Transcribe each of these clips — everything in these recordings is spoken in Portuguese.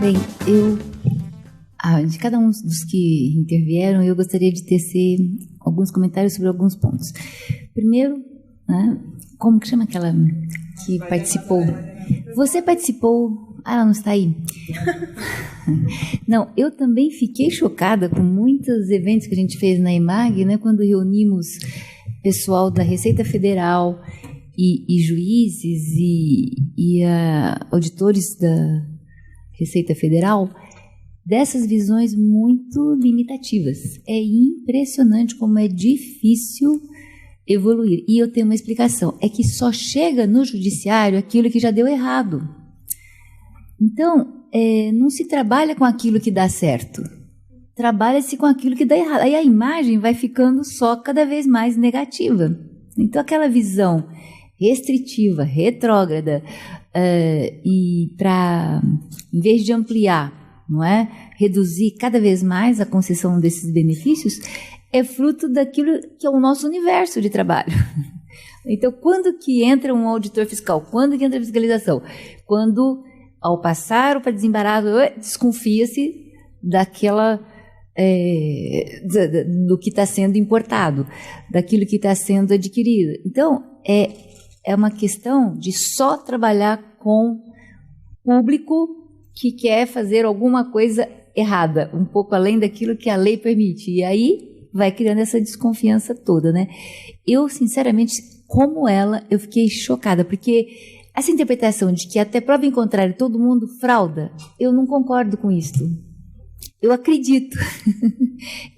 Bem, de cada um dos que intervieram, eu gostaria de tecer alguns comentários sobre alguns pontos. Primeiro, né, como que chama aquela que participou? Você participou... ela não está aí. Não, eu também fiquei chocada com muitos eventos que a gente fez na EMAG, né, quando reunimos pessoal da Receita Federal e juízes e auditores da Receita Federal, dessas visões muito limitativas. É impressionante como é difícil evoluir. E eu tenho uma explicação, é que só chega no judiciário aquilo que já deu errado. Então, não se trabalha com aquilo que dá certo, trabalha-se com aquilo que dá errado. Aí a imagem vai ficando só cada vez mais negativa. Então, aquela visão restritiva, retrógrada, e para, em vez de ampliar, não é, reduzir cada vez mais a concessão desses benefícios, é fruto daquilo que é o nosso universo de trabalho. Então, quando que entra um auditor fiscal? Quando que entra a fiscalização? Quando, ao passar o para desembaraço, desconfia-se daquela... do que está sendo importado, daquilo que está sendo adquirido. Então, é uma questão de só trabalhar com público que quer fazer alguma coisa errada, um pouco além daquilo que a lei permite. E aí vai criando essa desconfiança toda, né? Eu, sinceramente, como ela, eu fiquei chocada, porque essa interpretação de que até prova em contrário todo mundo frauda, eu não concordo com isso. Eu acredito,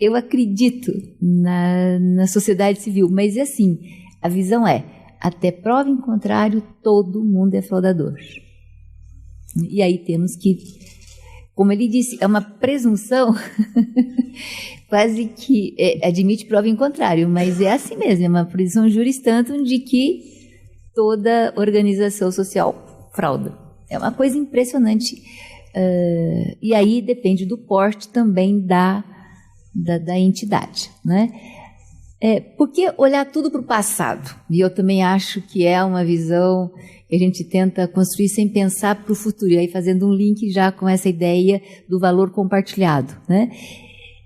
eu acredito na sociedade civil, mas assim, a visão até prova em contrário, todo mundo é fraudador. E aí temos que, como ele disse, é uma presunção, quase que admite prova em contrário, mas é assim mesmo, é uma presunção juris tantum de que toda organização social frauda. É uma coisa impressionante. E aí depende do porte também da entidade, né? Porque olhar tudo para o passado, e eu também acho que é uma visão que a gente tenta construir sem pensar para o futuro, e aí fazendo um link já com essa ideia do valor compartilhado, né?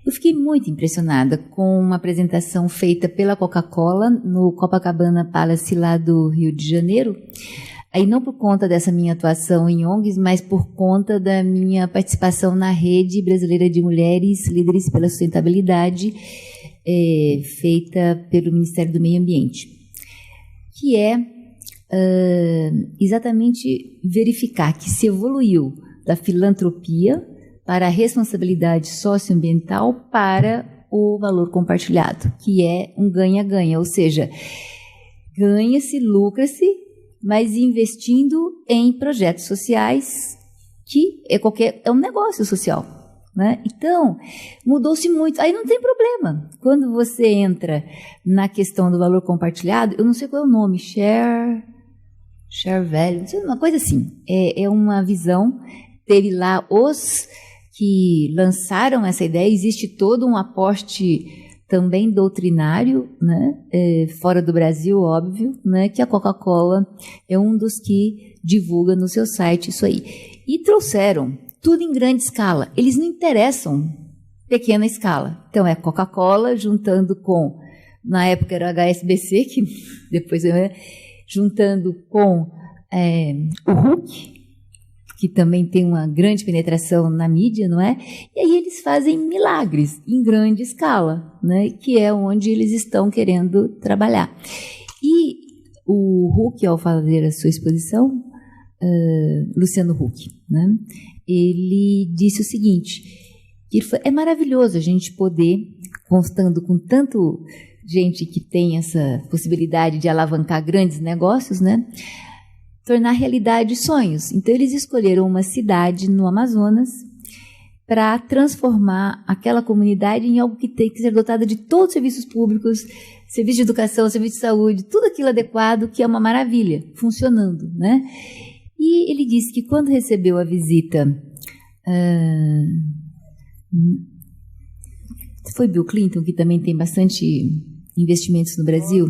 Eu fiquei muito impressionada com uma apresentação feita pela Coca-Cola no Copacabana Palace lá do Rio de Janeiro, aí não por conta dessa minha atuação em ONGs, mas por conta da minha participação na Rede Brasileira de Mulheres Líderes pela Sustentabilidade, feita pelo Ministério do Meio Ambiente, que é exatamente verificar que se evoluiu da filantropia para a responsabilidade socioambiental para o valor compartilhado, que é um ganha-ganha, ou seja, ganha-se, lucra-se, mas investindo em projetos sociais, que é um negócio social, né? Então, mudou-se muito. Aí não tem problema. Quando você entra na questão do valor compartilhado, eu não sei qual é o nome, share value, não sei, uma coisa assim. É uma visão, teve lá os que lançaram essa ideia, existe todo um aporte também doutrinário, né, fora do Brasil, óbvio, né, que a Coca-Cola é um dos que divulga no seu site isso aí. E trouxeram tudo em grande escala. Eles não interessam pequena escala. Então, é Coca-Cola juntando com, na época era HSBC, que depois juntando com o Hulk, que também tem uma grande penetração na mídia, não é? E aí eles fazem milagres em grande escala, né? Que é onde eles estão querendo trabalhar. E o Huck, ao fazer a sua exposição, Luciano Huck, né? Ele disse o seguinte, que é maravilhoso a gente poder, constando com tanto gente que tem essa possibilidade de alavancar grandes negócios, né? Tornar realidade sonhos. Então, eles escolheram uma cidade no Amazonas para transformar aquela comunidade em algo que tem que ser dotada de todos os serviços públicos, serviço de educação, serviço de saúde, tudo aquilo adequado, que é uma maravilha, funcionando, né? E ele disse que quando recebeu a visita, foi Bill Clinton, que também tem bastante investimentos no Brasil,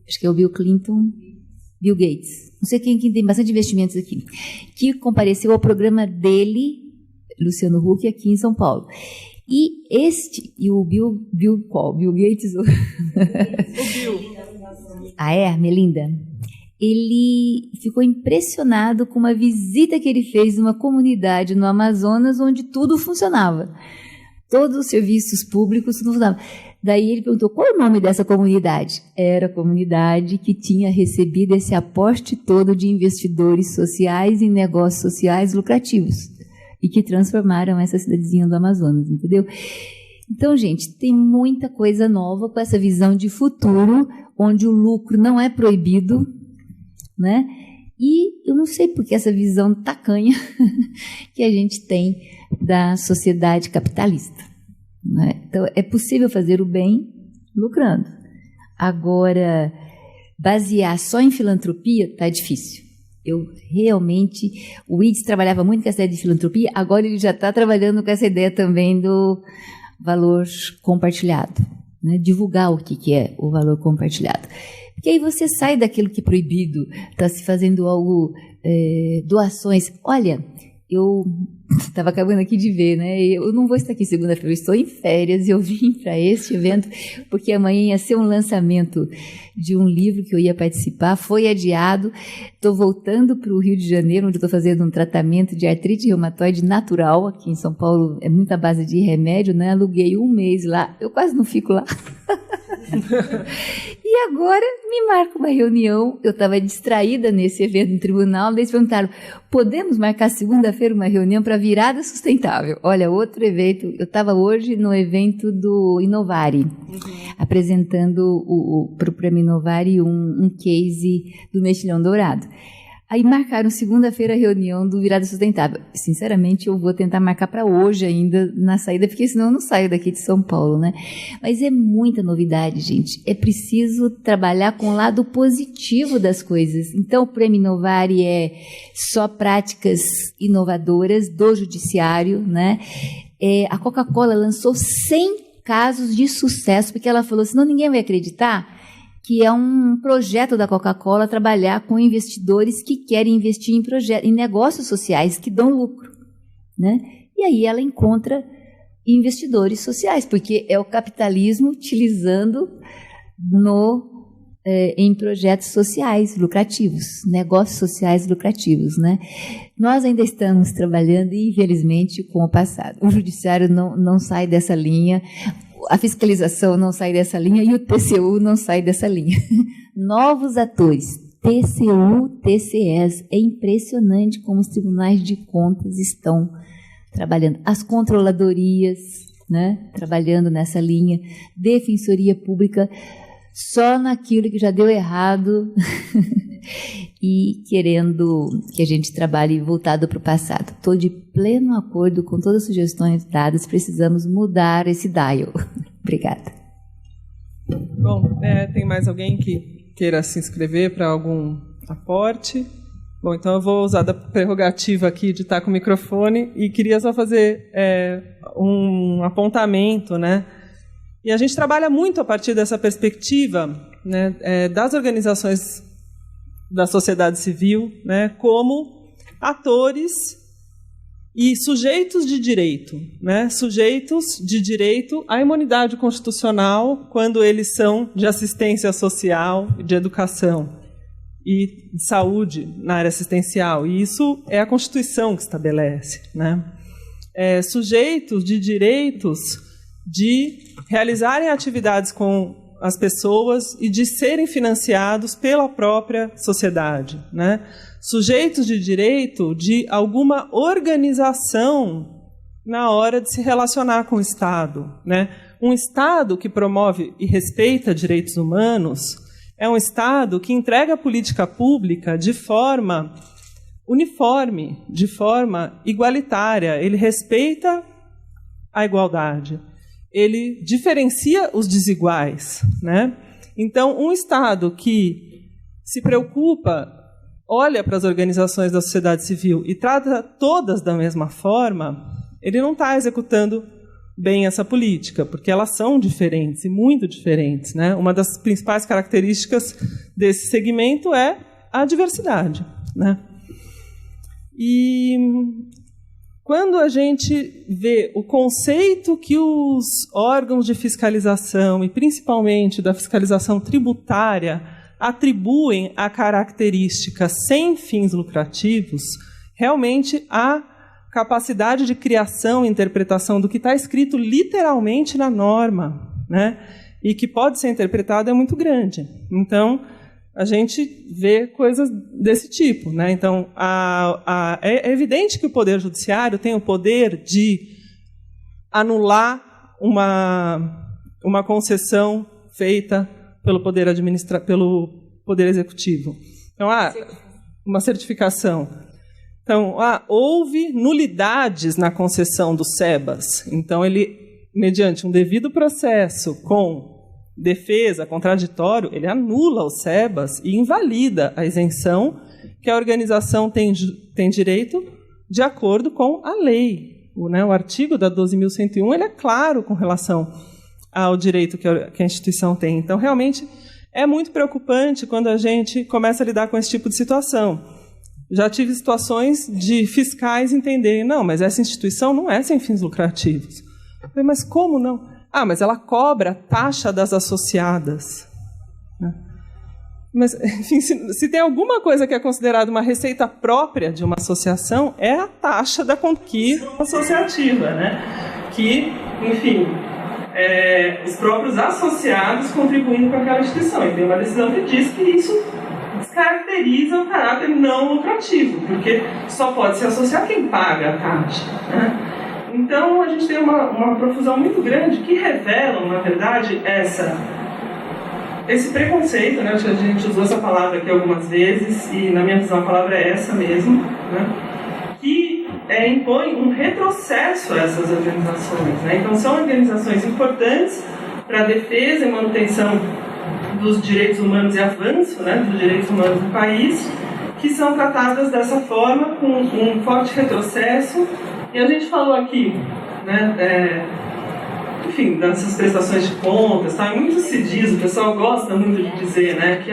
acho que é o Bill Clinton, Bill Gates, não sei quem tem bastante investimentos aqui, que compareceu ao programa dele Luciano Huck aqui em São Paulo. E o Bill Gates? O Bill. Melinda? Ele ficou impressionado com uma visita que ele fez numa comunidade no Amazonas onde tudo funcionava. Todos os serviços públicos funcionavam. Daí ele perguntou, qual é o nome dessa comunidade? Era a comunidade que tinha recebido esse aporte todo de investidores sociais em negócios sociais lucrativos e que transformaram essa cidadezinha do Amazonas, entendeu? Então, gente, tem muita coisa nova com essa visão de futuro, onde o lucro não é proibido, né? E eu não sei por que essa visão tacanha que a gente tem da sociedade capitalista, né? Então, é possível fazer o bem lucrando. Agora, basear só em filantropia está difícil. O IDES trabalhava muito com essa ideia de filantropia, agora ele já está trabalhando com essa ideia também do valor compartilhado, né? Divulgar o que é o valor compartilhado. Porque aí você sai daquilo que é proibido, está se fazendo algo, doações. Olha, eu estava acabando aqui de ver, né? Eu não vou estar aqui segunda-feira, eu estou em férias e eu vim para este evento porque amanhã ia ser um lançamento de um livro que eu ia participar, foi adiado. Estou voltando para o Rio de Janeiro, onde estou fazendo um tratamento de artrite reumatoide natural. Aqui em São Paulo é muita base de remédio, né? Aluguei um mês lá, eu quase não fico lá. E agora me marca uma reunião. Eu estava distraída nesse evento no tribunal. Eles perguntaram, podemos marcar segunda-feira uma reunião para virada sustentável? Olha, outro evento. Eu estava hoje no evento do Inovari, apresentando para o Prêmio Inovari um case do mexilhão dourado. Aí marcaram segunda-feira a reunião do Virada Sustentável. Sinceramente, eu vou tentar marcar para hoje ainda na saída, porque senão eu não saio daqui de São Paulo, né? Mas é muita novidade, gente. É preciso trabalhar com o lado positivo das coisas. Então, o Prêmio Inovari é só práticas inovadoras do judiciário, né? A Coca-Cola lançou 100 casos de sucesso, porque ela falou, senão ninguém vai acreditar que é um projeto da Coca-Cola trabalhar com investidores que querem investir em negócios sociais que dão lucro, né? E aí ela encontra investidores sociais, porque é o capitalismo utilizando em projetos sociais lucrativos, negócios sociais lucrativos, né? Nós ainda estamos trabalhando, infelizmente, com o passado. O judiciário não sai dessa linha, a fiscalização não sai dessa linha e o TCU não sai dessa linha. Novos atores, TCU, TCS, é impressionante como os tribunais de contas estão trabalhando. As controladorias, né, trabalhando nessa linha, defensoria pública, só naquilo que já deu errado e querendo que a gente trabalhe voltado para o passado. Estou de pleno acordo com todas as sugestões dadas, precisamos mudar esse dial. Obrigada. Bom, tem mais alguém que queira se inscrever para algum aporte? Bom, então eu vou usar da prerrogativa aqui de estar com o microfone e queria só fazer um apontamento, né? E a gente trabalha muito a partir dessa perspectiva, né, das organizações da sociedade civil, né, como atores e sujeitos de direito, né, sujeitos de direito à imunidade constitucional quando eles são de assistência social, de educação e de saúde na área assistencial. E isso é a Constituição que estabelece, né? Sujeitos de direitos de realizarem atividades com as pessoas e de serem financiados pela própria sociedade, né? Sujeitos de direito de alguma organização na hora de se relacionar com o Estado, né? Um Estado que promove e respeita direitos humanos é um Estado que entrega a política pública de forma uniforme, de forma igualitária. Ele respeita a igualdade. Ele diferencia os desiguais, né? Então, um Estado que se preocupa, olha para as organizações da sociedade civil e trata todas da mesma forma, ele não está executando bem essa política, porque elas são diferentes, e muito diferentes, né? Uma das principais características desse segmento é a diversidade, né? E quando a gente vê o conceito que os órgãos de fiscalização, e principalmente da fiscalização tributária, atribuem a características sem fins lucrativos, realmente a capacidade de criação e interpretação do que está escrito literalmente na norma, né, e que pode ser interpretado é muito grande. Então, a gente vê coisas desse tipo, né? Então, é evidente que o Poder Judiciário tem o poder de anular uma concessão feita pelo pelo Poder Executivo. Então, uma certificação. Então, houve nulidades na concessão do SEBAS. Então, ele, mediante um devido processo com defesa, contraditório, ele anula o SEBAS e invalida a isenção que a organização tem direito de acordo com a lei. O artigo da 12.101 ele é claro com relação ao direito que a instituição tem. Então, realmente, é muito preocupante quando a gente começa a lidar com esse tipo de situação. Já tive situações de fiscais entenderem, não, mas essa instituição não é sem fins lucrativos. Eu falei, mas como não? Mas ela cobra a taxa das associadas. Mas, enfim, se tem alguma coisa que é considerada uma receita própria de uma associação, é a taxa da conquista associativa, né? Que, enfim, os próprios associados contribuindo com aquela instituição. E tem uma decisão que diz que isso descaracteriza o caráter não lucrativo, porque só pode se associar quem paga a taxa, né? Então, a gente tem uma profusão muito grande que revelam, na verdade, esse preconceito, né? A gente usou essa palavra aqui algumas vezes, e, na minha visão, a palavra é essa mesmo, né? Que impõe um retrocesso a essas organizações, né? Então, são organizações importantes para a defesa e manutenção dos direitos humanos e avanço, né, dos direitos humanos do país, que são tratadas dessa forma, com um forte retrocesso. E a gente falou aqui, né, enfim, dessas prestações de contas, tá? Muito se diz, o pessoal gosta muito de dizer, né, que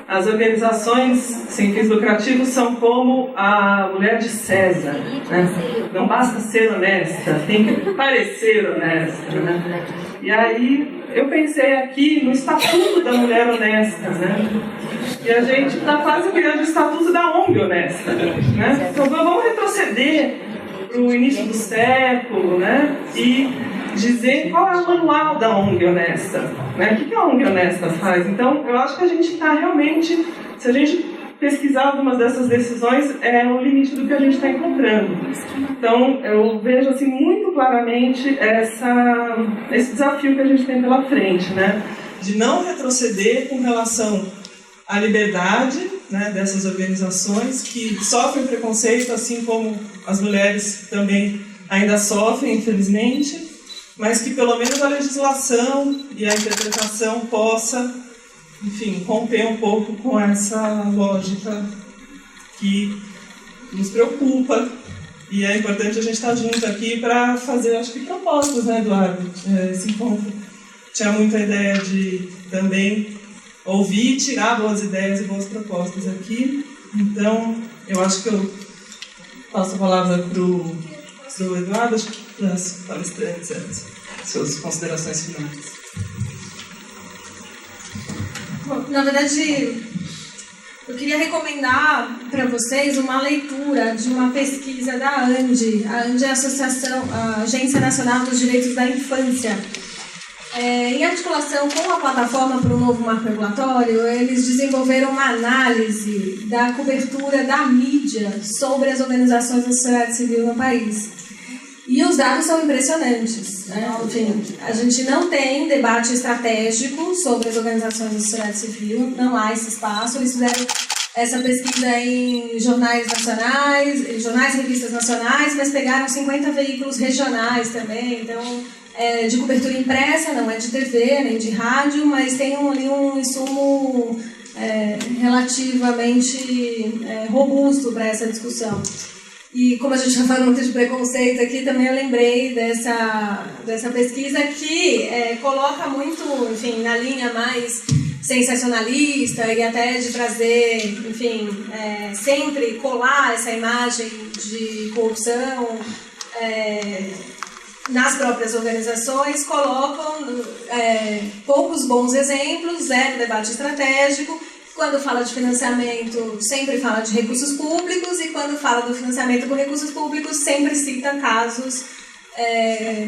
as organizações sem fins lucrativos são como a mulher de César, né? Não basta ser honesta, tem que parecer honesta, né? E aí eu pensei aqui no Estatuto da Mulher Honesta, né? E a gente está quase criando o Estatuto da ONG Honesta, né? Então vamos retroceder para o início do século, né? E dizer qual é o manual da ONG Honesta, né? O que a ONG Honesta faz? Então, eu acho que a gente está realmente, se a gente pesquisar algumas dessas decisões, é o limite do que a gente está encontrando. Então, eu vejo assim, muito claramente esse desafio que a gente tem pela frente, né? De não retroceder com relação à liberdade, né, dessas organizações que sofrem preconceito, assim como as mulheres também ainda sofrem, infelizmente, mas que pelo menos a legislação e a interpretação possa, enfim, romper um pouco com essa lógica que nos preocupa. E é importante a gente estar junto aqui para fazer, acho que, propostas, né, Eduardo? Esse encontro tinha muita ideia de também ouvir e tirar boas ideias e boas propostas aqui. Então, eu acho que eu passo a palavra para o Eduardo, acho que para as palestrantes antes, suas considerações finais. Bom, na verdade, eu queria recomendar para vocês uma leitura de uma pesquisa da ANDI. A ANDI é a Agência Nacional dos Direitos da Infância. Em articulação com a plataforma para o novo marco regulatório, eles desenvolveram uma análise da cobertura da mídia sobre as organizações da sociedade civil no país. E os dados são impressionantes, né? Enfim, a gente não tem debate estratégico sobre as organizações da sociedade civil, não há esse espaço. Eles fizeram essa pesquisa em jornais nacionais, revistas nacionais, mas pegaram 50 veículos regionais também, então de cobertura impressa, não é de TV nem de rádio, mas tem ali um insumo relativamente robusto para essa discussão. E como a gente está falando muito de preconceito aqui, também eu lembrei dessa pesquisa que coloca muito, enfim, na linha mais sensacionalista e até de trazer, enfim, sempre colar essa imagem de corrupção nas próprias organizações, colocam poucos bons exemplos, zero debate estratégico. Quando fala de financiamento, sempre fala de recursos públicos, e quando fala do financiamento com recursos públicos, sempre cita casos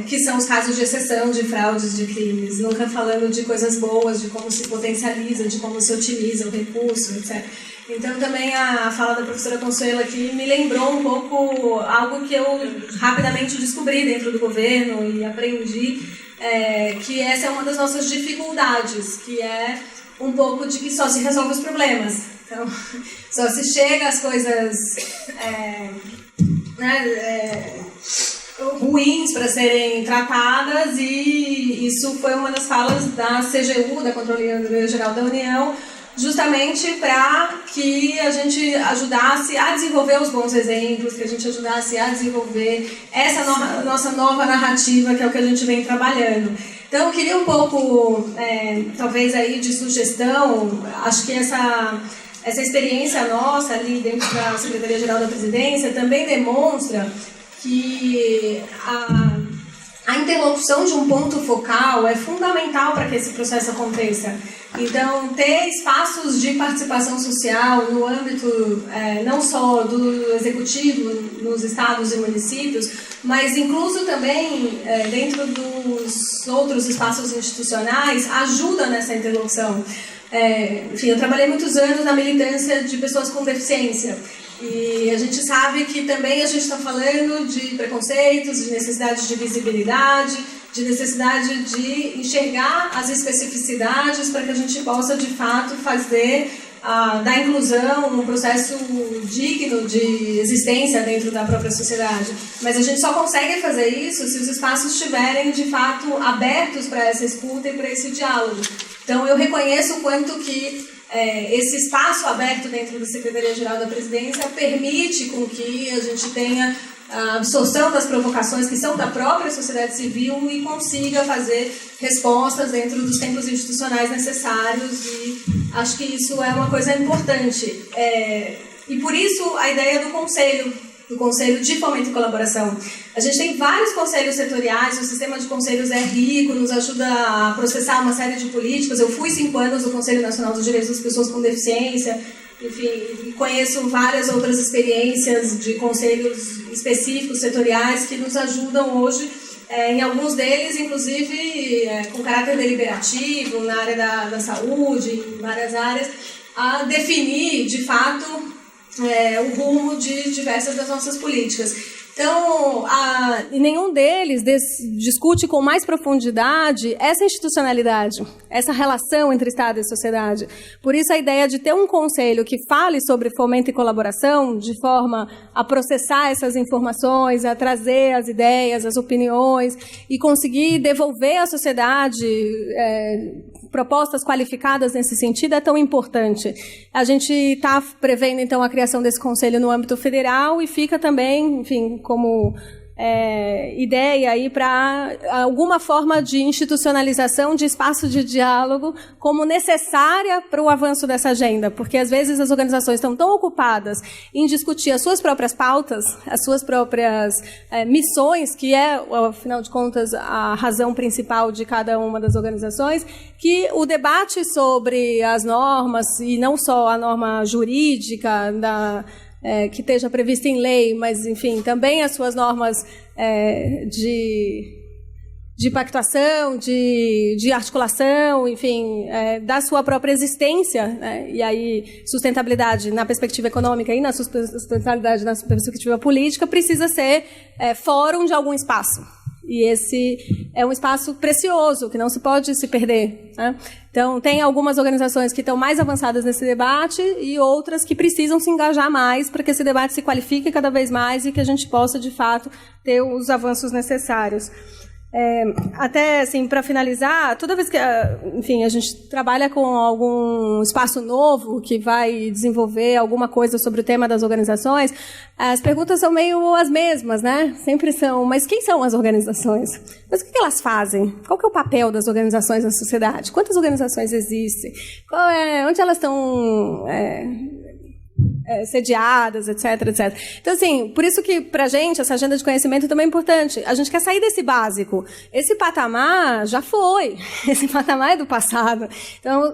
que são os casos de exceção, de fraudes, de crimes, nunca falando de coisas boas, de como se potencializa, de como se otimiza o recurso, etc. Então, também a fala da professora Consuelo aqui me lembrou um pouco algo que eu rapidamente descobri dentro do governo e aprendi, que essa é uma das nossas dificuldades, que é um pouco de que só se resolve os problemas. Então, só se chega às coisas ruins para serem tratadas, e isso foi uma das falas da CGU, da Controladoria Geral da União, justamente para que a gente ajudasse a desenvolver os bons exemplos, que a gente ajudasse a desenvolver essa nossa nova narrativa, que é o que a gente vem trabalhando. Então, eu queria um pouco, talvez, aí de sugestão. Acho que essa experiência nossa ali dentro da Secretaria-Geral da Presidência também demonstra que a interlocução de um ponto focal é fundamental para que esse processo aconteça. Então, ter espaços de participação social no âmbito não só do executivo nos estados e municípios, mas incluso também dentro dos outros espaços institucionais, ajuda nessa interlocução. Enfim, eu trabalhei muitos anos na militância de pessoas com deficiência. E a gente sabe que também a gente está falando de preconceitos, de necessidade de visibilidade, de necessidade de enxergar as especificidades para que a gente possa, de fato, fazer da inclusão um processo digno de existência dentro da própria sociedade. Mas a gente só consegue fazer isso se os espaços estiverem, de fato, abertos para essa escuta e para esse diálogo. Então, eu reconheço o quanto que esse espaço aberto dentro da Secretaria-Geral da Presidência permite com que a gente tenha a absorção das provocações que são da própria sociedade civil e consiga fazer respostas dentro dos tempos institucionais necessários, e acho que isso é uma coisa importante. E por isso a ideia do Conselho de Fomento e Colaboração. A gente tem vários conselhos setoriais, o sistema de conselhos é rico, nos ajuda a processar uma série de políticas. Eu fui 5 anos no Conselho Nacional dos Direitos das Pessoas com Deficiência, enfim, e conheço várias outras experiências de conselhos específicos, setoriais, que nos ajudam hoje, em alguns deles, inclusive, com caráter deliberativo, na área da saúde, em várias áreas, a definir, de fato, o rumo de diversas das nossas políticas. Então, e nenhum deles discute com mais profundidade essa institucionalidade, essa relação entre Estado e sociedade. Por isso, a ideia de ter um conselho que fale sobre fomento e colaboração, de forma a processar essas informações, a trazer as ideias, as opiniões, e conseguir devolver à sociedade propostas qualificadas nesse sentido, é tão importante. A gente está prevendo, então, a criação desse conselho no âmbito federal, e fica também, enfim, como ideia aí para alguma forma de institucionalização de espaço de diálogo como necessária para o avanço dessa agenda, porque às vezes as organizações estão tão ocupadas em discutir as suas próprias pautas, as suas próprias missões, que afinal de contas, a razão principal de cada uma das organizações, que o debate sobre as normas, e não só a norma jurídica que esteja prevista em lei, mas, enfim, também as suas normas de pactuação, de articulação, enfim, da sua própria existência, né? E aí sustentabilidade na perspectiva econômica e na sustentabilidade na perspectiva política precisa ser fórum de algum espaço. E esse é um espaço precioso, que não se pode se perder, né? Então, tem algumas organizações que estão mais avançadas nesse debate e outras que precisam se engajar mais para que esse debate se qualifique cada vez mais e que a gente possa, de fato, ter os avanços necessários. Até, assim, para finalizar, toda vez que, enfim, a gente trabalha com algum espaço novo que vai desenvolver alguma coisa sobre o tema das organizações, as perguntas são meio as mesmas, né? Sempre são, mas quem são as organizações? Mas o que elas fazem? Qual que é o papel das organizações na sociedade? Quantas organizações existem? Onde elas estão... sediadas, etc, etc. Então, assim, por isso que, pra gente, essa agenda de conhecimento também é importante. A gente quer sair desse básico. Esse patamar já foi. Esse patamar é do passado. Então,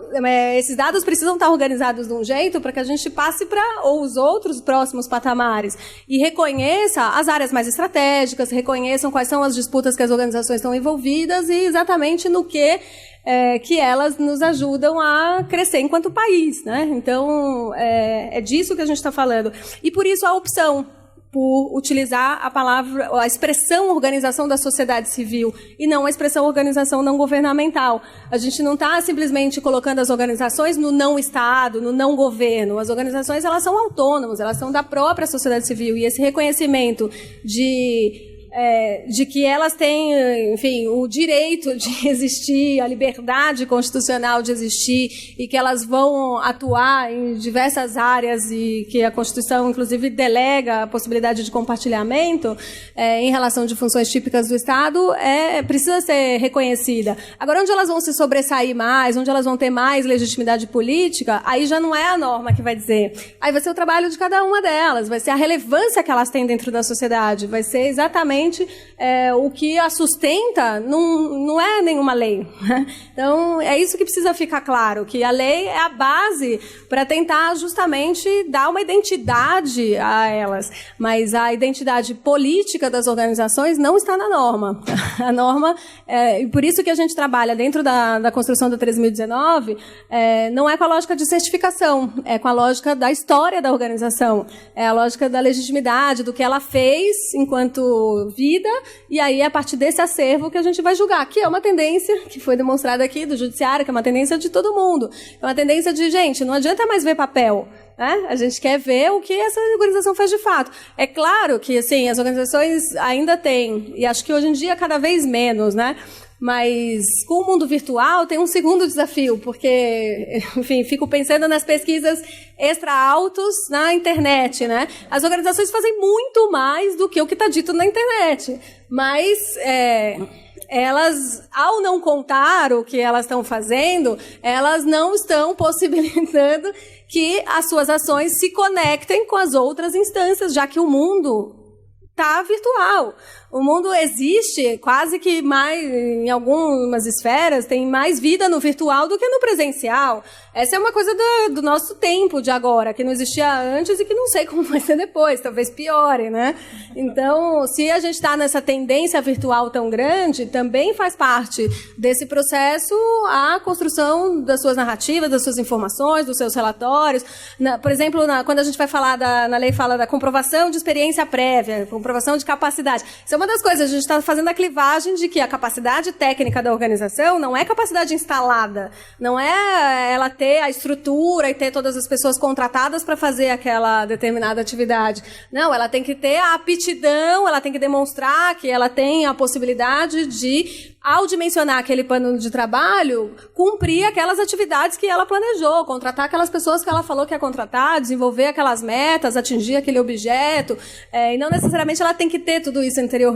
esses dados precisam estar organizados de um jeito para que a gente passe para os outros próximos patamares e reconheça as áreas mais estratégicas, reconheçam quais são as disputas que as organizações estão envolvidas e exatamente no que elas nos ajudam a crescer enquanto país, né? Então, é disso que a gente está falando. E por isso a opção por utilizar a expressão organização da sociedade civil e não a expressão organização não governamental. A gente não está simplesmente colocando as organizações no não Estado, no não governo. As organizações, elas são autônomas, elas são da própria sociedade civil. E esse reconhecimento de que elas têm, enfim, o direito de existir, a liberdade constitucional de existir e que elas vão atuar em diversas áreas e que a Constituição, inclusive, delega a possibilidade de compartilhamento em relação de funções típicas do Estado, precisa ser reconhecida. Agora, onde elas vão se sobressair mais, onde elas vão ter mais legitimidade política, aí já não é a norma que vai dizer. Aí vai ser o trabalho de cada uma delas, vai ser a relevância que elas têm dentro da sociedade, vai ser exatamente o que a sustenta não é nenhuma lei. Então, é isso que precisa ficar claro, que a lei é a base para tentar justamente dar uma identidade a elas, mas a identidade política das organizações não está na norma. A norma, e por isso que a gente trabalha dentro da construção da 13.019, não é com a lógica de certificação, é com a lógica da história da organização, é a lógica da legitimidade, do que ela fez enquanto vida, e aí é a partir desse acervo que a gente vai julgar, que é uma tendência que foi demonstrada aqui do judiciário, que é uma tendência de todo mundo. É uma tendência de, gente, não adianta mais ver papel, né? A gente quer ver o que essa organização faz de fato. É claro que, assim, as organizações ainda têm, e acho que hoje em dia cada vez menos, né? Mas com o mundo virtual tem um segundo desafio, porque, enfim, fico pensando nas pesquisas extra-autos na internet, né? As organizações fazem muito mais do que o que está dito na internet, mas elas, ao não contar o que elas estão fazendo, elas não estão possibilitando que as suas ações se conectem com as outras instâncias, já que o mundo está virtual. O mundo existe quase que mais, em algumas esferas, tem mais vida no virtual do que no presencial. Essa é uma coisa do nosso tempo de agora, que não existia antes e que não sei como vai ser depois, talvez piore, né? Então, se a gente está nessa tendência virtual tão grande, também faz parte desse processo a construção das suas narrativas, das suas informações, dos seus relatórios. Por exemplo, quando a gente vai falar, na lei fala da comprovação de experiência prévia, comprovação de capacidade. Isso é uma das coisas, a gente está fazendo a clivagem de que a capacidade técnica da organização não é capacidade instalada, não é ela ter a estrutura e ter todas as pessoas contratadas para fazer aquela determinada atividade. Não, ela tem que ter a aptidão, ela tem que demonstrar que ela tem a possibilidade de, ao dimensionar aquele plano de trabalho, cumprir aquelas atividades que ela planejou, contratar aquelas pessoas que ela falou que ia contratar, desenvolver aquelas metas, atingir aquele objeto, e não necessariamente ela tem que ter tudo isso anteriormente.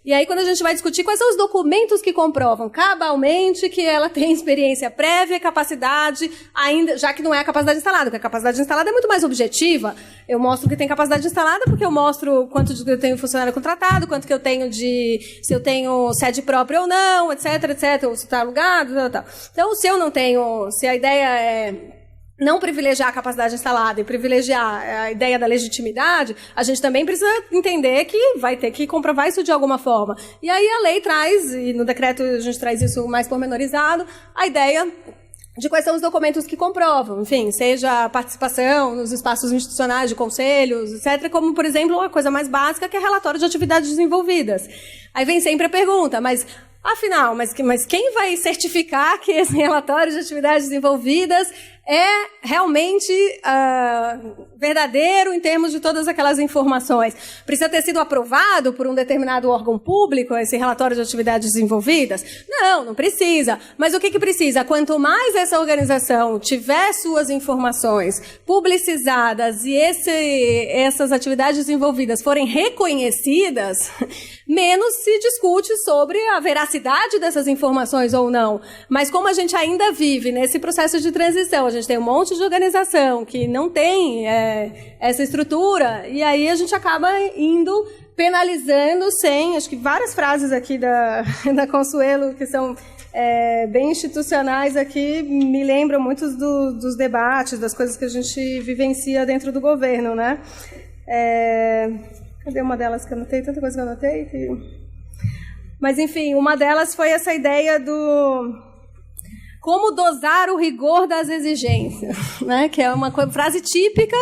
E aí, quando a gente vai discutir quais são os documentos que comprovam cabalmente que ela tem experiência prévia e capacidade, ainda, já que não é a capacidade instalada, porque a capacidade instalada é muito mais objetiva. Eu mostro que tem capacidade instalada porque eu mostro quanto eu tenho funcionário contratado, quanto que eu tenho se eu tenho sede própria ou não, etc, ou se está alugado, tal. Então, se eu não tenho, se a ideia é não privilegiar a capacidade instalada e privilegiar a ideia da legitimidade, a gente também precisa entender que vai ter que comprovar isso de alguma forma. E aí a lei traz, e no decreto a gente traz isso mais pormenorizado, a ideia de quais são os documentos que comprovam, enfim, seja a participação nos espaços institucionais de conselhos, etc., como, por exemplo, uma coisa mais básica que é relatório de atividades desenvolvidas. Aí vem sempre a pergunta, mas afinal, mas quem vai certificar que esse relatório de atividades desenvolvidas é realmente verdadeiro em termos de todas aquelas informações. Precisa ter sido aprovado por um determinado órgão público esse relatório de atividades desenvolvidas? Não precisa. Mas o que precisa? Quanto mais essa organização tiver suas informações publicizadas e essas atividades desenvolvidas forem reconhecidas, menos se discute sobre a veracidade dessas informações ou não. Mas como a gente ainda vive nesse processo de transição, a gente tem um monte de organização que não tem essa estrutura, e aí a gente acaba indo penalizando acho que várias frases aqui da Consuelo, que são bem institucionais aqui, me lembram muitos dos debates, das coisas que a gente vivencia dentro do governo, né? Cadê uma delas que eu anotei? Tanta coisa que eu anotei. Mas, enfim, uma delas foi essa ideia do como dosar o rigor das exigências, né? Que é uma frase típica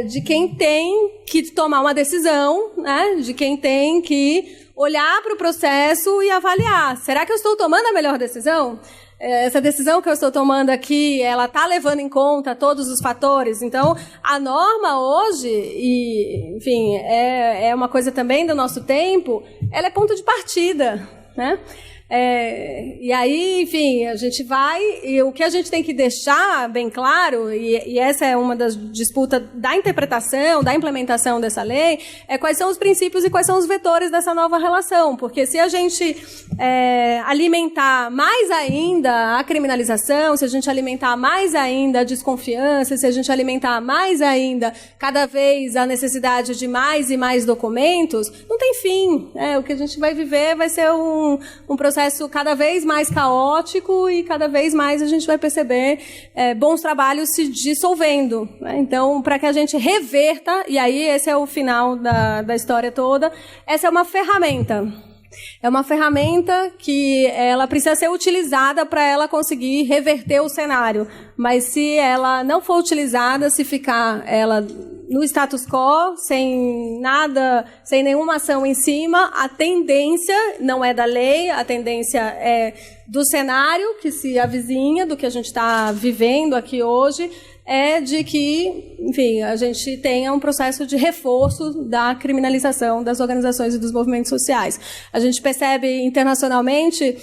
de quem tem que tomar uma decisão, né? De quem tem que olhar para o processo e avaliar. Será que eu estou tomando a melhor decisão? Essa decisão que eu estou tomando aqui, ela está levando em conta todos os fatores? Então, a norma hoje, e, enfim, é uma coisa também do nosso tempo, ela é ponto de partida, né? E aí, enfim, a gente vai, e o que a gente tem que deixar bem claro, e essa é uma das disputas da interpretação, da implementação dessa lei, quais são os princípios e quais são os vetores dessa nova relação, porque se a gente alimentar mais ainda a criminalização, se a gente alimentar mais ainda a desconfiança, se a gente alimentar mais ainda cada vez a necessidade de mais e mais documentos, não tem fim. O que a gente vai viver vai ser um processo cada vez mais caótico e cada vez mais a gente vai perceber bons trabalhos se dissolvendo, né? Então, para que a gente reverta, e aí esse é o final da história toda, essa é uma ferramenta. É uma ferramenta que ela precisa ser utilizada para ela conseguir reverter o cenário. Mas se ela não for utilizada, se ficar ela no status quo, sem nada, sem nenhuma ação em cima, a tendência não é da lei, a tendência é do cenário que se avizinha, do que a gente está vivendo aqui hoje, de que, enfim, a gente tenha um processo de reforço da criminalização das organizações e dos movimentos sociais. A gente percebe internacionalmente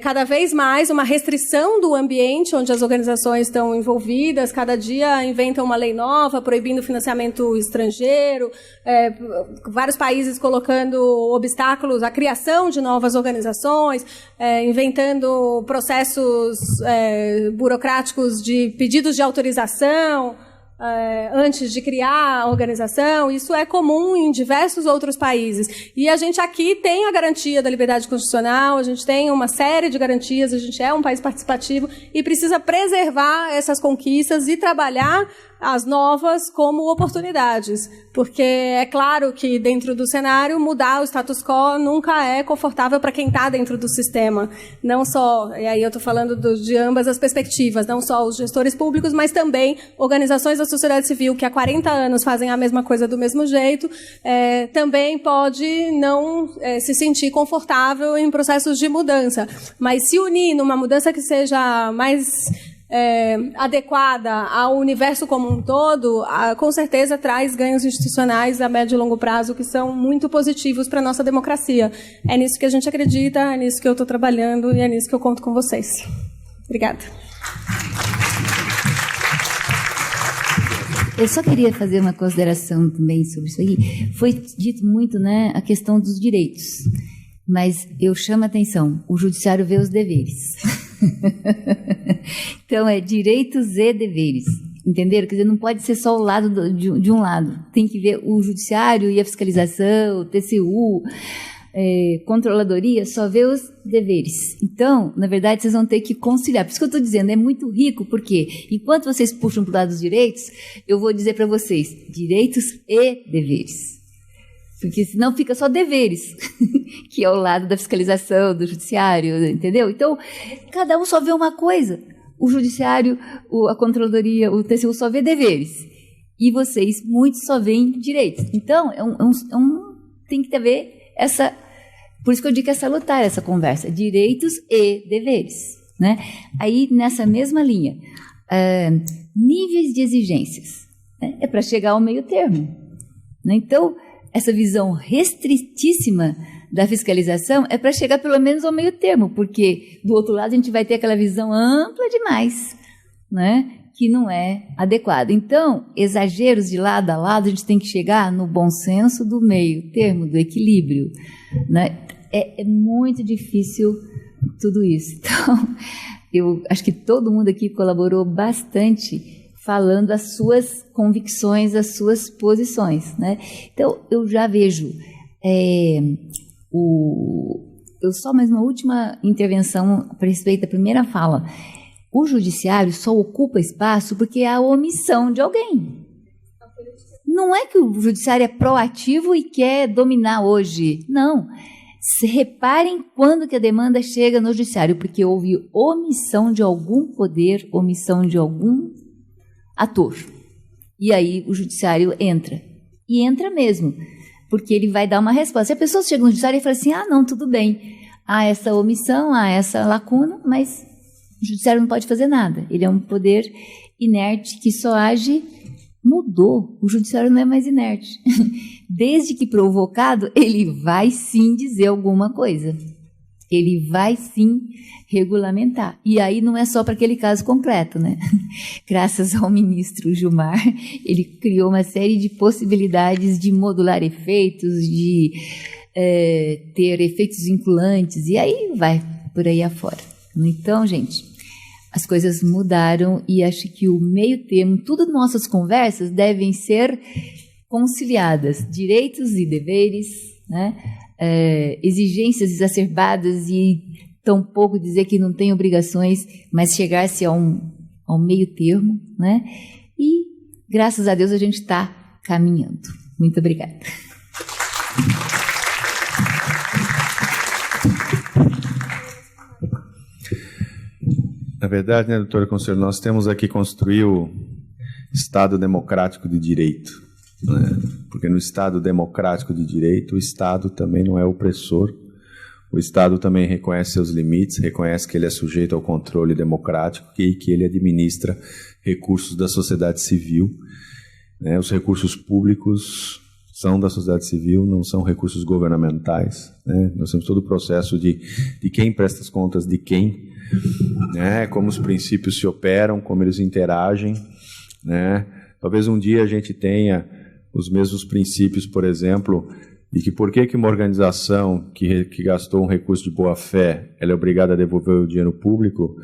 cada vez mais uma restrição do ambiente onde as organizações estão envolvidas. Cada dia inventam uma lei nova, proibindo financiamento estrangeiro, vários países colocando obstáculos à criação de novas organizações, inventando processos burocráticos de pedidos de autorização antes de criar a organização. Isso é comum em diversos outros países. E a gente aqui tem a garantia da liberdade constitucional, a gente tem uma série de garantias, a gente é um país participativo e precisa preservar essas conquistas e trabalhar as novas como oportunidades. Porque é claro que dentro do cenário, mudar o status quo nunca é confortável para quem está dentro do sistema. Não só, e aí eu estou falando de ambas as perspectivas, não só os gestores públicos, mas também organizações da sociedade civil que há 40 anos fazem a mesma coisa do mesmo jeito, também pode não se sentir confortável em processos de mudança. Mas se unir numa mudança que seja mais adequada ao universo como um todo, com certeza traz ganhos institucionais a médio e longo prazo que são muito positivos para a nossa democracia. É nisso que a gente acredita, é nisso que eu estou trabalhando e é nisso que eu conto com vocês. Obrigada. Eu só queria fazer uma consideração também sobre isso aí. Foi dito muito, né, a questão dos direitos, mas eu chamo a atenção, o judiciário vê os deveres. Então, direitos e deveres, entenderam? Quer dizer, não pode ser só o lado de um lado, tem que ver o judiciário e a fiscalização, o TCU, controladoria, só vê os deveres. Então, na verdade, vocês vão ter que conciliar. Por isso que eu estou dizendo, é muito rico, porque enquanto vocês puxam para o lado dos direitos, eu vou dizer para vocês, direitos e deveres. Porque senão fica só deveres, que é o lado da fiscalização, do judiciário, entendeu? Então, cada um só vê uma coisa. O judiciário, a controladoria, o TCU só vê deveres. E vocês, muitos, só veem direitos. Então, tem que haver essa... Por isso que eu digo que é salutar essa conversa. Direitos e deveres, né? Aí, nessa mesma linha, níveis de exigências. Né? É para chegar ao meio termo. Né? Então, essa visão restritíssima da fiscalização é para chegar pelo menos ao meio termo, porque do outro lado a gente vai ter aquela visão ampla demais, né? Que não é adequada. Então, exageros de lado a lado, a gente tem que chegar no bom senso do meio termo, do equilíbrio. Né? É muito difícil tudo isso. Então, eu acho que todo mundo aqui colaborou bastante falando as suas convicções, as suas posições. Né? Então, eu já vejo... só mais uma última intervenção a respeito da primeira fala. O judiciário só ocupa espaço porque há omissão de alguém. Não é que o judiciário é proativo e quer dominar hoje. Não. Reparem quando que a demanda chega no judiciário, porque houve omissão de algum poder, omissão de algum ator. E aí o judiciário entra. E entra mesmo. Porque ele vai dar uma resposta. Se a pessoa chega no judiciário e fala assim, não, tudo bem, há essa omissão, há essa lacuna, mas o judiciário não pode fazer nada. Ele é um poder inerte que só age, mudou. O judiciário não é mais inerte. Desde que provocado, ele vai sim dizer alguma coisa. Ele vai sim regulamentar. E aí não é só para aquele caso concreto, né? Graças ao ministro Gilmar, ele criou uma série de possibilidades de modular efeitos, de ter efeitos vinculantes, e aí vai por aí afora. Então, gente, as coisas mudaram e acho que o meio termo, tudo nossas conversas devem ser conciliadas, direitos e deveres, né? Exigências exacerbadas e tampouco dizer que não tem obrigações, mas chegar-se ao meio termo, né? E, graças a Deus, a gente está caminhando. Muito obrigada. Na verdade, né, doutora Conselheiro, nós temos aqui construir o Estado democrático de direito, né? Porque no Estado democrático de direito, o Estado também não é opressor. O Estado também reconhece seus limites, reconhece que ele é sujeito ao controle democrático e que ele administra recursos da sociedade civil. Né? Os recursos públicos são da sociedade civil, não são recursos governamentais. Né? Nós temos todo o processo de quem presta as contas de quem, né? Como os princípios se operam, como eles interagem. Né? Talvez um dia a gente tenha os mesmos princípios, por exemplo, e que por que uma organização que gastou um recurso de boa-fé, ela é obrigada a devolver o dinheiro público,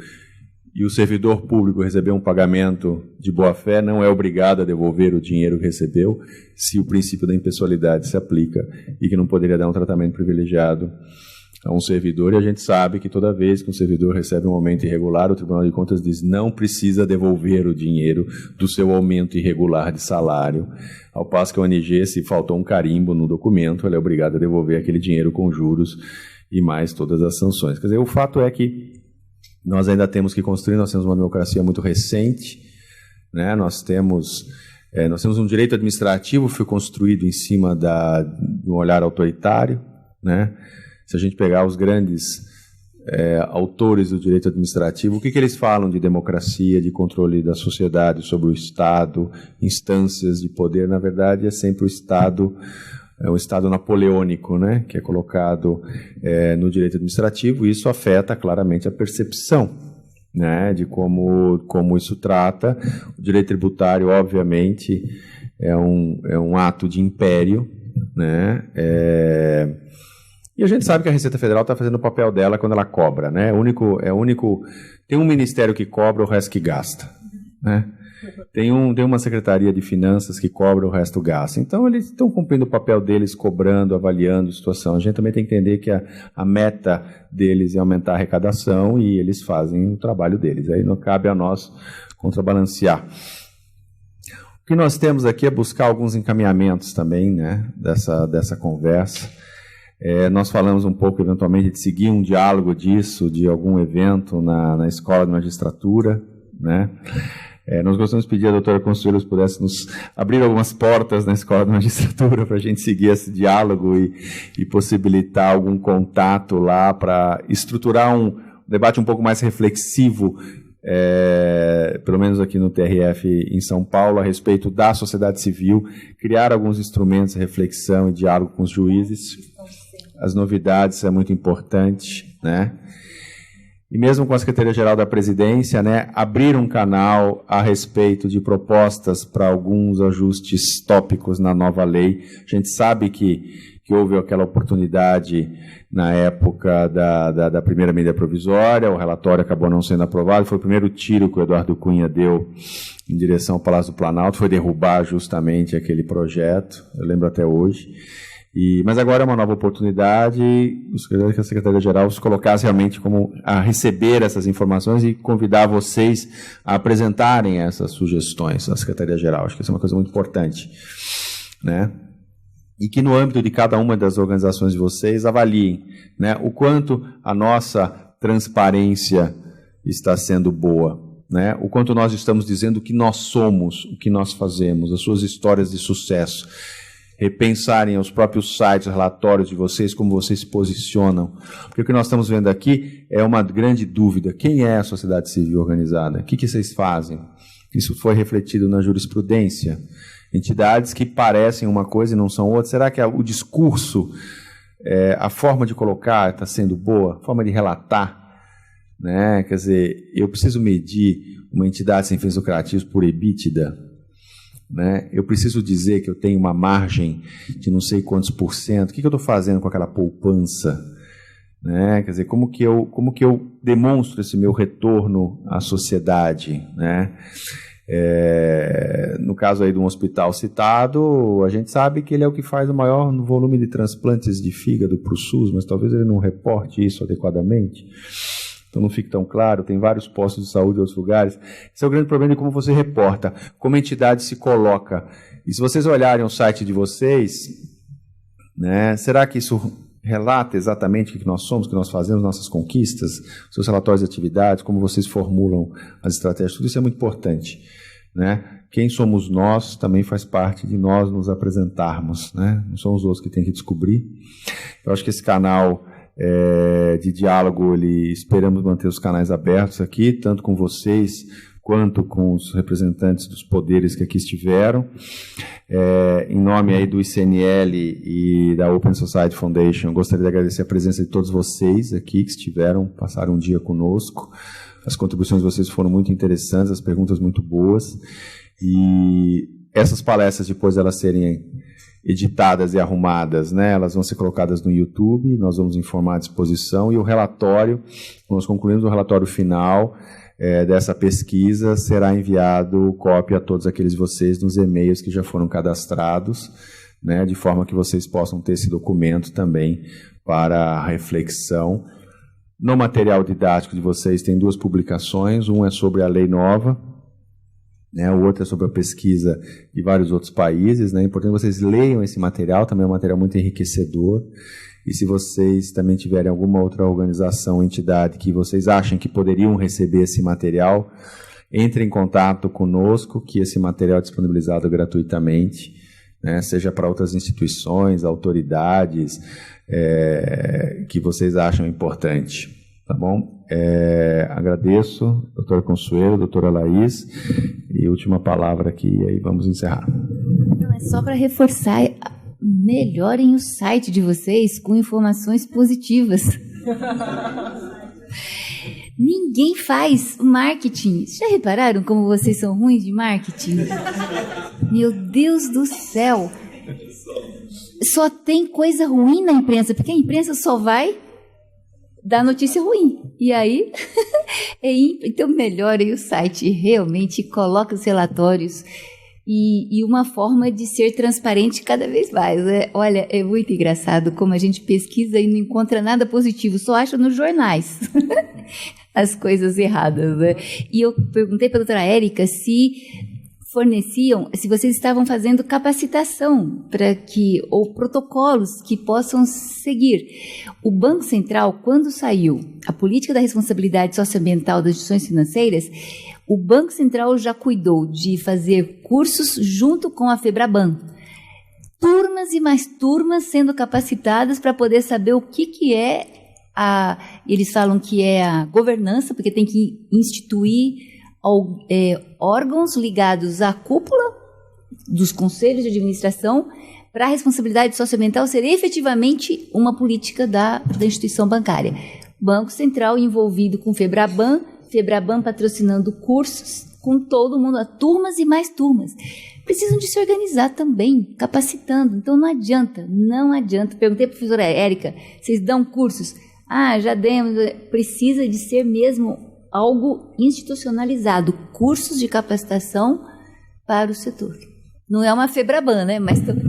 e o servidor público recebeu um pagamento de boa-fé, não é obrigado a devolver o dinheiro que recebeu, se o princípio da impessoalidade se aplica, e que não poderia dar um tratamento privilegiado a um servidor, e a gente sabe que toda vez que um servidor recebe um aumento irregular, o Tribunal de Contas diz não precisa devolver o dinheiro do seu aumento irregular de salário, ao passo que a ONG, se faltou um carimbo no documento, ela é obrigada a devolver aquele dinheiro com juros e mais todas as sanções. Quer dizer, o fato é que nós ainda temos que construir, nós temos uma democracia muito recente, né? Nós temos um direito administrativo que foi construído em cima de um olhar autoritário, né? Se a gente pegar os grandes autores do direito administrativo, o que eles falam de democracia, de controle da sociedade sobre o Estado, instâncias de poder, na verdade é sempre o Estado, um Estado napoleônico, né, que é colocado no direito administrativo, e isso afeta claramente a percepção, né, de como isso trata. O direito tributário, obviamente, é um ato de império, né, e a gente sabe que a Receita Federal está fazendo o papel dela quando ela cobra, né? Tem um ministério que cobra, o resto que gasta, né? Tem uma Secretaria de Finanças que cobra, o resto gasta. Então, eles estão cumprindo o papel deles, cobrando, avaliando a situação. A gente também tem que entender que a meta deles é aumentar a arrecadação e eles fazem o trabalho deles. Aí não cabe a nós contrabalancear. O que nós temos aqui é buscar alguns encaminhamentos também, né, dessa conversa. Nós falamos um pouco, eventualmente, de seguir um diálogo disso, de algum evento na Escola de Magistratura, né? Nós gostamos de pedir à doutora Consuelo se pudesse nos abrir algumas portas na Escola de Magistratura para a gente seguir esse diálogo e possibilitar algum contato lá para estruturar um debate um pouco mais reflexivo pelo menos aqui no TRF em São Paulo, a respeito da sociedade civil, criar alguns instrumentos de reflexão e diálogo com os juízes. As novidades é muito importante, né? E mesmo com a Secretaria-Geral da Presidência, né, abrir um canal a respeito de propostas para alguns ajustes tópicos na nova lei. A gente sabe que houve aquela oportunidade na época da primeira medida provisória, o relatório acabou não sendo aprovado, foi o primeiro tiro que o Eduardo Cunha deu em direção ao Palácio do Planalto, foi derrubar justamente aquele projeto, eu lembro até hoje. Mas agora é uma nova oportunidade, que a Secretaria-Geral se colocasse realmente como a receber essas informações e convidar vocês a apresentarem essas sugestões à Secretaria-Geral. Acho que isso é uma coisa muito importante, né? E que no âmbito de cada uma das organizações de vocês avaliem, né, o quanto a nossa transparência está sendo boa, né? O quanto nós estamos dizendo o que nós somos, o que nós fazemos, as suas histórias de sucesso. Repensarem os próprios sites, relatórios de vocês, como vocês se posicionam. Porque o que nós estamos vendo aqui é uma grande dúvida. Quem é a sociedade civil organizada? O que vocês fazem? Isso foi refletido na jurisprudência. Entidades que parecem uma coisa e não são outra. Será que o discurso, a forma de colocar está sendo boa? A forma de relatar? Né? Quer dizer, eu preciso medir uma entidade sem fins lucrativos por EBITDA? Né? Eu preciso dizer que eu tenho uma margem de não sei quantos por cento. O que eu estou fazendo com aquela poupança? Né? Quer dizer, como que eu demonstro esse meu retorno à sociedade? Né? No caso aí de um hospital citado, a gente sabe que ele é o que faz o maior volume de transplantes de fígado para o SUS, mas talvez ele não reporte isso adequadamente. Então não fica tão claro, tem vários postos de saúde em outros lugares. Esse é o grande problema de como você reporta, como a entidade se coloca. E se vocês olharem o site de vocês, né, será que isso relata exatamente o que nós somos, o que nós fazemos, nossas conquistas, seus relatórios de atividades, como vocês formulam as estratégias? Tudo isso é muito importante, né? Quem somos nós também faz parte de nós nos apresentarmos, né? Não são os outros que têm que descobrir. Eu acho que esse canal de diálogo, esperamos manter os canais abertos aqui, tanto com vocês quanto com os representantes dos poderes que aqui estiveram. Em nome aí do ICNL e da Open Society Foundation, gostaria de agradecer a presença de todos vocês aqui que estiveram, passaram um dia conosco. As contribuições de vocês foram muito interessantes, as perguntas muito boas. E essas palestras, depois de elas serem editadas e arrumadas, né, elas vão ser colocadas no YouTube, nós vamos informar à disposição, e o relatório, nós concluímos o relatório final dessa pesquisa, será enviado cópia a todos aqueles de vocês nos e-mails que já foram cadastrados, né, de forma que vocês possam ter esse documento também para reflexão. No material didático de vocês tem 2 publicações, um é sobre a lei nova, né, o outro é sobre a pesquisa de vários outros países, né. É importante que vocês leiam esse material, também é um material muito enriquecedor. E se vocês também tiverem alguma outra organização, entidade que vocês achem que poderiam receber esse material, entre em contato conosco, que esse material é disponibilizado gratuitamente, né, seja para outras instituições, autoridades, que vocês acham importante. Tá bom? Agradeço, doutora Consuelo, doutora Laís, e última palavra aqui, e aí vamos encerrar. Não, é só para reforçar, melhorem o site de vocês com informações positivas. Ninguém faz marketing. Já repararam como vocês são ruins de marketing? Meu Deus do céu! Só tem coisa ruim na imprensa, porque a imprensa só vai dar notícia ruim. E aí, então melhorem o site, realmente coloquem os relatórios e uma forma de ser transparente cada vez mais. Olha, é muito engraçado como a gente pesquisa e não encontra nada positivo, só acha nos jornais as coisas erradas, né? E eu perguntei para a doutora Érica se vocês estavam fazendo capacitação ou protocolos que possam seguir. O Banco Central, quando saiu a política da responsabilidade socioambiental das instituições financeiras, o Banco Central já cuidou de fazer cursos junto com a FEBRABAN. Turmas e mais turmas sendo capacitadas para poder saber o que é eles falam que é a governança, porque tem que instituir órgãos ligados à cúpula dos conselhos de administração para a responsabilidade socioambiental ser efetivamente uma política da instituição bancária. Banco Central envolvido com FEBRABAN patrocinando cursos com todo mundo, turmas e mais turmas. Precisam de se organizar também, capacitando. Então não adianta. Perguntei para a professora Érica, vocês dão cursos? Já demos. Precisa de ser mesmo algo institucionalizado, cursos de capacitação para o setor. Não é uma FEBRABAN, né? Mas também...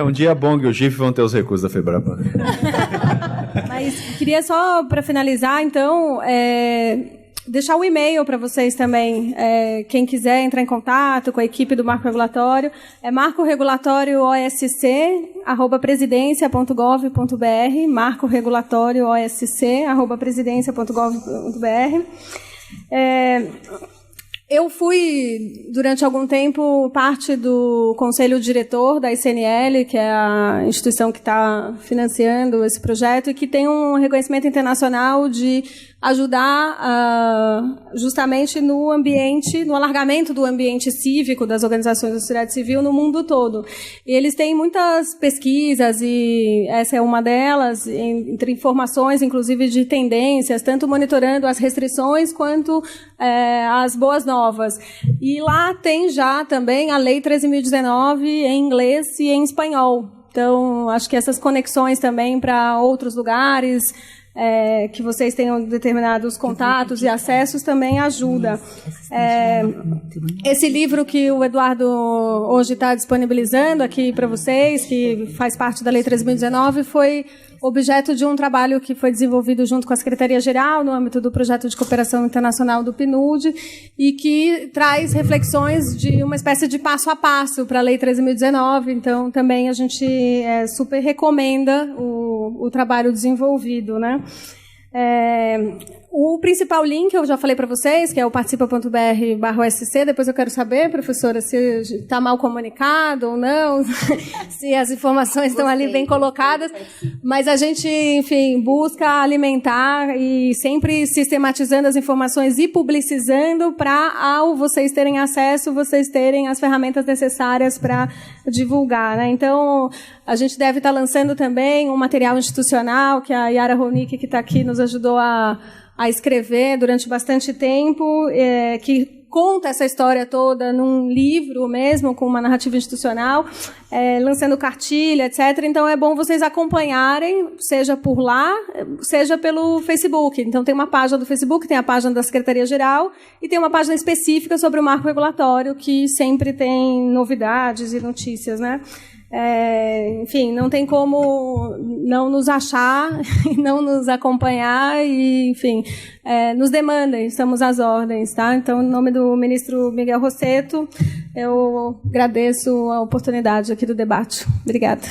Um dia a BONG e o GIF vão ter os recursos da FEBRABAN. Mas queria só, para finalizar, então, deixar o e-mail para vocês também. Quem quiser entrar em contato com a equipe do Marco Regulatório, é marcoregulatorioosc@presidencia.gov.br, marcoregulatorioosc@presidencia.gov.br. Eu fui, durante algum tempo, parte do conselho diretor da ICNL, que é a instituição que está financiando esse projeto e que tem um reconhecimento internacional de ajudar justamente no alargamento do ambiente cívico das organizações da sociedade civil no mundo todo. E eles têm muitas pesquisas, e essa é uma delas, entre informações, inclusive, de tendências, tanto monitorando as restrições quanto as boas novas. E lá tem já também a Lei 13.019 em inglês e em espanhol. Então, acho que essas conexões também para outros lugares, que vocês tenham determinados contatos e acessos também ajuda. Esse livro que o Eduardo hoje está disponibilizando aqui para vocês, que faz parte da Lei 13.019, foi objeto de um trabalho que foi desenvolvido junto com a Secretaria-Geral, no âmbito do Projeto de Cooperação Internacional do PNUD, e que traz reflexões de uma espécie de passo a passo para a Lei 13.019. Então, também a gente super recomenda o trabalho desenvolvido, né? O principal link, eu já falei para vocês, que é o participa.br/OSC. Depois eu quero saber, professora, se está mal comunicado ou não, se as informações estão ali bem colocadas. Mas a gente, enfim, busca alimentar e sempre sistematizando as informações e publicizando para, ao vocês terem acesso, vocês terem as ferramentas necessárias para divulgar, né? Então, a gente deve estar lançando também um material institucional que a Yara Ronick, que está aqui, nos ajudou a escrever durante bastante tempo, que conta essa história toda num livro mesmo, com uma narrativa institucional, lançando cartilha, etc. Então, é bom vocês acompanharem, seja por lá, seja pelo Facebook. Então, tem uma página do Facebook, tem a página da Secretaria-Geral e tem uma página específica sobre o marco regulatório, que sempre tem novidades e notícias, né? Enfim, não tem como não nos achar, não nos acompanhar e, enfim, nos demandem, estamos às ordens, tá? Então, em nome do ministro Miguel Rossetto, eu agradeço a oportunidade aqui do debate. Obrigada.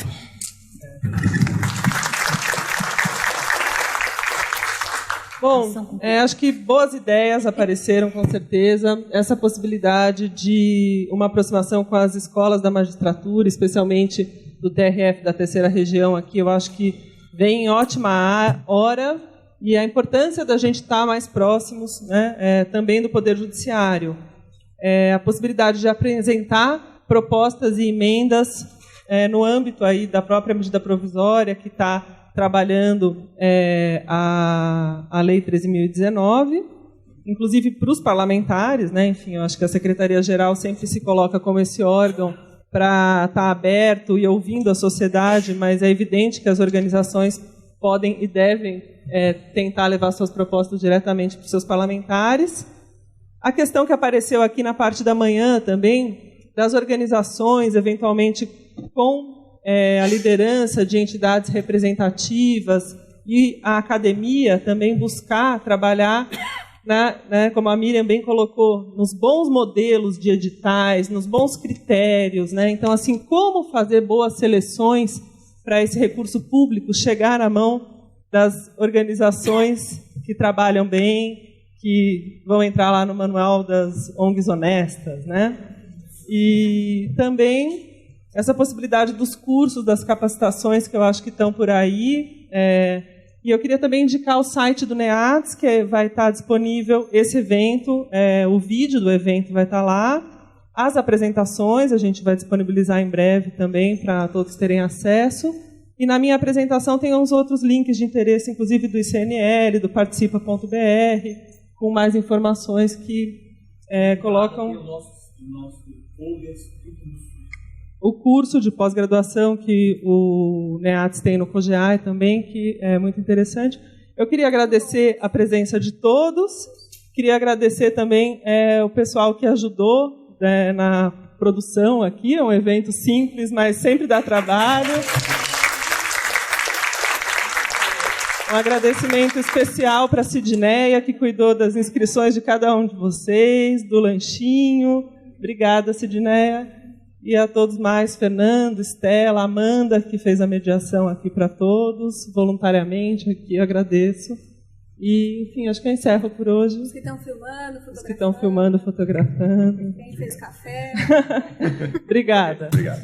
Bom, acho que boas ideias apareceram, com certeza. Essa possibilidade de uma aproximação com as escolas da magistratura, especialmente do TRF da Terceira Região aqui, eu acho que vem em ótima hora, e a importância da gente estar mais próximos, né, também do Poder Judiciário. A possibilidade de apresentar propostas e emendas no âmbito aí da própria medida provisória que está trabalhando a Lei 13.019, inclusive para os parlamentares, né? Enfim, eu acho que a Secretaria-Geral sempre se coloca como esse órgão para estar aberto e ouvindo a sociedade, mas é evidente que as organizações podem e devem tentar levar suas propostas diretamente para os seus parlamentares. A questão que apareceu aqui na parte da manhã também, das organizações, eventualmente com a liderança de entidades representativas e a academia também buscar trabalhar, como a Miriam bem colocou, nos bons modelos de editais, nos bons critérios, né? Então, assim, como fazer boas seleções para esse recurso público chegar à mão das organizações que trabalham bem, que vão entrar lá no manual das ONGs honestas, né? E também essa possibilidade dos cursos, das capacitações que eu acho que estão por aí, E eu queria também indicar o site do NEATS, que vai estar disponível esse evento, o vídeo do evento vai estar lá, as apresentações a gente vai disponibilizar em breve também para todos terem acesso. E na minha apresentação tem uns outros links de interesse, inclusive do ICNL, do participa.br, com mais informações que colocam o curso de pós-graduação que o NEATS tem no COGEAI também, que é muito interessante. Eu queria agradecer a presença de todos, queria agradecer também o pessoal que ajudou na produção aqui, é um evento simples, mas sempre dá trabalho. Um agradecimento especial para a Sidneia, que cuidou das inscrições de cada um de vocês, do lanchinho. Obrigada, Sidneia. E a todos mais, Fernando, Estela, Amanda, que fez a mediação aqui para todos, voluntariamente, aqui agradeço. E, enfim, acho que eu encerro por hoje. Os que estão filmando, fotografando. Os que estão filmando, fotografando. Quem fez café. Obrigada. Obrigado.